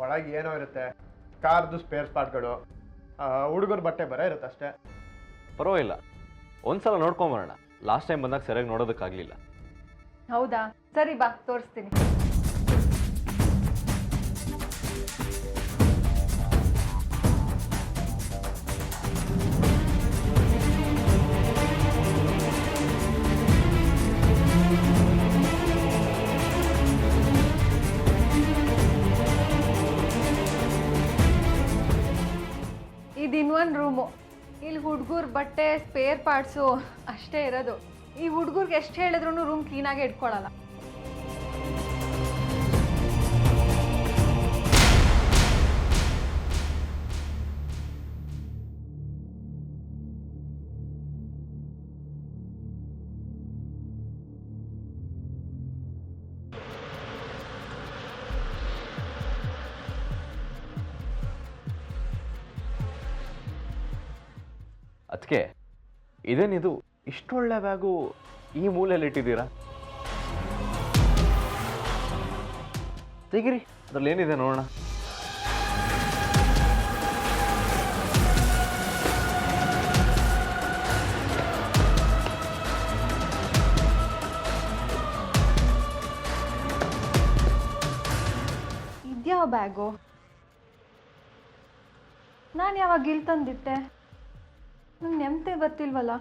ಒಳಗೆ ಏನೋ ಇರುತ್ತೆ, ಕಾರ್ದು ಸ್ಪೇರ್ ಸ್ಪಾಟ್ಗಳು, ಹುಡುಗರ ಬಟ್ಟೆ ಬರ ಇರುತ್ತೆ ಅಷ್ಟೇ. ಪರವಾಗಿಲ್ಲ, ಒಂದ್ಸಲ ನೋಡ್ಕೊಂಬರೋಣ. ಲಾಸ್ಟ್ ಟೈಮ್ ಬಂದಾಗ ಸರಿಯಾಗಿ ನೋಡೋದಕ್ಕಾಗಲಿಲ್ಲ. ಹೌದಾ, ಸರಿ ಬಾ ತೋರಿಸ್ತೀನಿ. ಇದು ಇನ್ನೊಂದು ರೂಮು. ಇಲ್ಲಿ ಹುಡುಗರ ಬಟ್ಟೆ ಸ್ಪೇರ್ ಪಾರ್ಟ್ಸು ಅಷ್ಟೇ ಇರೋದು. ಈ ಹುಡುಗರಿಗೆ ಎಷ್ಟು ಹೇಳಿದ್ರು ರೂಮ್ ಕ್ಲೀನಾಗೆ ಇಟ್ಕೊಳ್ಳಲ್ಲ. ಅದಕ್ಕೆ ಇದೇನಿದು ಇಷ್ಟೊಳ್ಳೆ ಬ್ಯಾಗು ಈ ಮೂಲೆಯಲ್ಲಿ ಇಟ್ಟಿದ್ದೀರಾ? ತೆಗಿರಿ, ಅದ್ರಲ್ಲಿ ಏನಿದೆ ನೋಡೋಣ. ಇದ್ಯಾವ ಬ್ಯಾಗು? ನಾನು ಯಾವಾಗ ಇಲ್ಲಿ ತಂದಿಟ್ಟೆ? ನಂಗೆ ನೆಮ್ಮದಿ ಗೊತ್ತಿಲ್ವಲ್ಲ.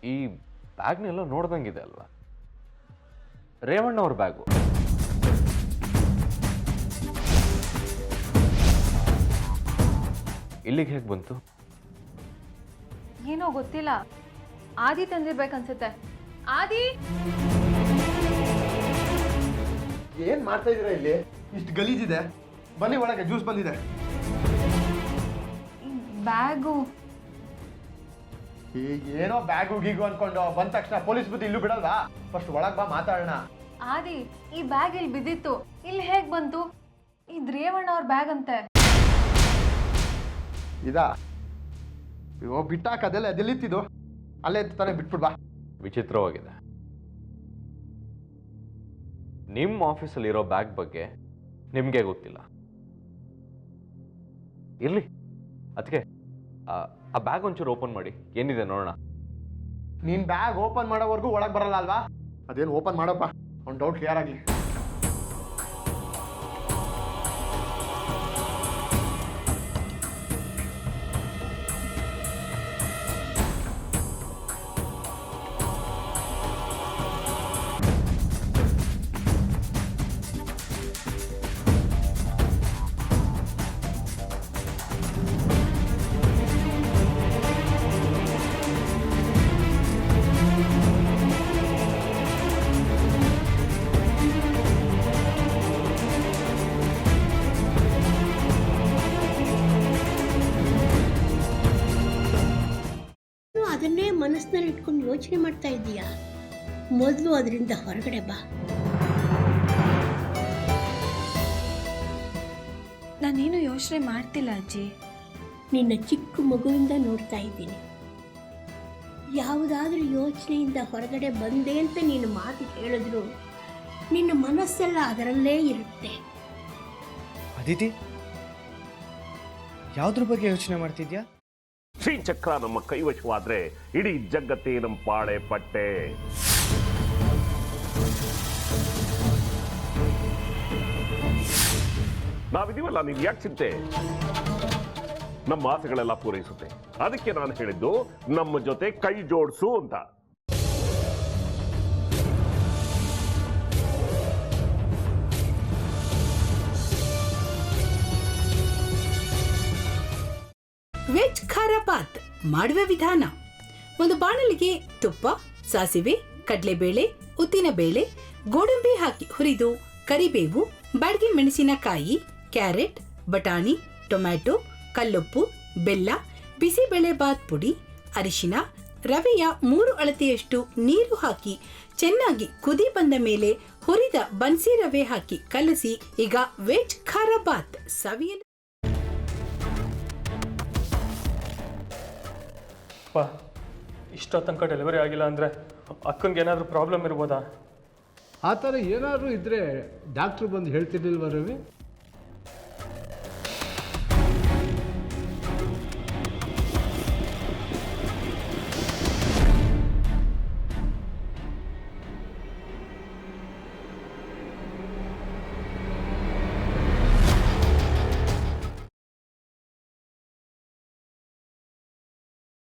ಈ ಬ್ಯಾಗ್ನೆಲ್ಲ ನೋಡ್ದಂಗಿದೆ ಅಲ್ವಾ? ರೇವಣ್ಣ ಅವ್ರ ಬ್ಯಾಗು. ಇಲ್ಲಿಗೆ ಹೇಗೆ ಬಂತು? ಏನೋ ಗೊತ್ತಿಲ್ಲ. ಆದಿ ತಂದಿರ್ಬೇಕನ್ಸುತ್ತೆ. ಆದಿ, ಏನ್ ಮಾಡ್ತಾ ಇದೀರಾ ಇಲ್ಲಿ? ಇಷ್ಟು ಗಲೀಜಿದೆ. ಬನ್ನಿ ಒಳಗೆ, ಜ್ಯೂಸ್ ಬಂದಿದೆ. ಬ್ಯಾಗು ಏನೋ ಬ್ಯಾಗು ಗೀಗು ಅನ್ಕೊಂಡು ಬಂದ ತಕ್ಷಣ ಪೊಲೀಸ್ ಬುದ್ಧಿ ಇಲ್ಲೂ ಬಿಡಲ್ವಾ? ಫಸ್ಟ್ ಒಳಗ್ ಬಾ, ಮಾತಾಡೋಣ. ಆದಿ, ಈ ಬ್ಯಾಗ್ ಇಲ್ಲಿ ಬಿದ್ದಿತ್ತು, ಇಲ್ಲಿ ಹೇಗ್ ಬಂತು? ಇದ್ ರೇವಣ್ಣ ಅವ್ರ ಬ್ಯಾಗ್ ಅಂತೆ. ಇದಾ? ಅಯ್ಯೋ ಬಿಟ್ಟಾಕ, ಅದೆಲ್ಲಿತ್ತಿದ್ದು? ಅಲ್ಲೇ ತಾನೇ ಬಿಟ್ಬಿಡ್ ಬಾ. ವಿಚಿತ್ರವಾಗಿದೆ. ನಿಮ್ಮ ಆಫೀಸಲ್ಲಿ ಇರೋ ಬ್ಯಾಗ್ ಬಗ್ಗೆ ನಿಮಗೆ ಗೊತ್ತಿಲ್ಲ. ಇರ್ಲಿ, ಅದಕ್ಕೆ ಆ ಬ್ಯಾಗ್ ಒಂಚೂರು ಓಪನ್ ಮಾಡಿ, ಏನಿದೆ ನೋಡೋಣ. ನೀನ್ ಬ್ಯಾಗ್ ಓಪನ್ ಮಾಡೋವರೆಗೂ ಒಳಗೆ ಬರಲ್ಲ ಅಲ್ವಾ? ಅದೇನು ಓಪನ್ ಮಾಡಪ್ಪ, ಒಂದು ಡೌಟ್ ಕ್ಲಿಯರ್ ಆಗಲಿ. ಅದನ್ನೇ ಮನಸ್ಸಿನಲ್ಲಿ ಇಟ್ಕೊಂಡು ಯೋಚನೆ ಮಾಡ್ತಾ ಇದ್ದೀಯಾ? ಮೊದಲು ಅದರಿಂದ ಹೊರಗಡೆ ಬಾ. ನಾನೇನು ಯೋಚನೆ ಮಾಡ್ತಿಲ್ಲ ಅಜ್ಜಿ. ನಿನ್ನ ಚಿಕ್ಕ ಮಗುವಿಂದ ನೋಡ್ತಾ ಇದ್ದೀನಿ. ಯಾವುದಾದ್ರೂ ಯೋಚನೆಯಿಂದ ಹೊರಗಡೆ ಬಂದೆ ಅಂತ ನೀನು ಮಾತು ಹೇಳಿದ್ರು ನಿನ್ನ ಮನಸ್ಸೆಲ್ಲ ಅದರಲ್ಲೇ ಇರುತ್ತೆ. ಅದಿತಿ, ಯಾವುದ್ರ ಬಗ್ಗೆ ಯೋಚನೆ ಮಾಡ್ತಿದ್ಯಾ? ಶ್ರೀಚಕ್ರ ನಮ್ಮ ಕೈವಶವಾದ್ರೆ ಇಡೀ ಜಗತ್ತೇ ನಮ್ಮ ಪಾಳೆ ಪಟ್ಟೆ. ನಾವಿದೀವಲ್ಲ, ನೀವು ಯಾಕೆ ಚಿಂತೆ? ನಮ್ಮ ಆಸೆಗಳೆಲ್ಲ ಪೂರೈಸುತ್ತೆ. ಅದಕ್ಕೆ ನಾನು ಹೇಳಿದ್ದು ನಮ್ಮ ಜೊತೆ ಕೈ ಜೋಡಿಸು ಅಂತ. ವೆಜ್ ಖಾರ ಬಾತ್ ಮಾಡುವ ವಿಧಾನ: ಒಂದು ಬಾಣಲಿಗೆ ತುಪ್ಪ, ಸಾಸಿವೆ, ಕಡಲೆಬೇಳೆ, ಉದ್ದಿನಬೇಳೆ, ಗೋಡಂಬಿ ಹಾಕಿ ಹುರಿದು ಕರಿಬೇವು, ಬಾಡಿಗೆ ಮೆಣಸಿನಕಾಯಿ, ಕ್ಯಾರೆಟ್, ಬಟಾಣಿ, ಟೊಮ್ಯಾಟೊ, ಕಲ್ಲುಪ್ಪು, ಬೆಲ್ಲ, ಬಿಸಿಬೇಳೆ ಬಾತ್ ಪುಡಿ, ಅರಿಶಿನ, ರವೆಯ 3 ಅಳತೆಯಷ್ಟು ನೀರು ಹಾಕಿ ಚೆನ್ನಾಗಿ ಕುದಿ ಬಂದ ಮೇಲೆ ಹುರಿದ ಬನ್ಸಿ ರವೆ ಹಾಕಿ ಕಲಸಿ. ಈಗ ವೆಜ್ ಖಾರ ಬಾತ್ ಸವಿಯಲು. ಇಷ್ಟೋ ತನಕ ಡೆಲಿವರಿ ಆಗಿಲ್ಲ ಅಂದರೆ ಅಕ್ಕಂಗೆ ಏನಾದರೂ ಪ್ರಾಬ್ಲಮ್ ಇರ್ಬೋದಾ? ಆ ಥರ ಏನಾದರೂ ಇದ್ದರೆ ಡಾಕ್ಟ್ರು ಬಂದು ಹೇಳ್ತಿರ್ಲಿಲ್ವ ರವಿ?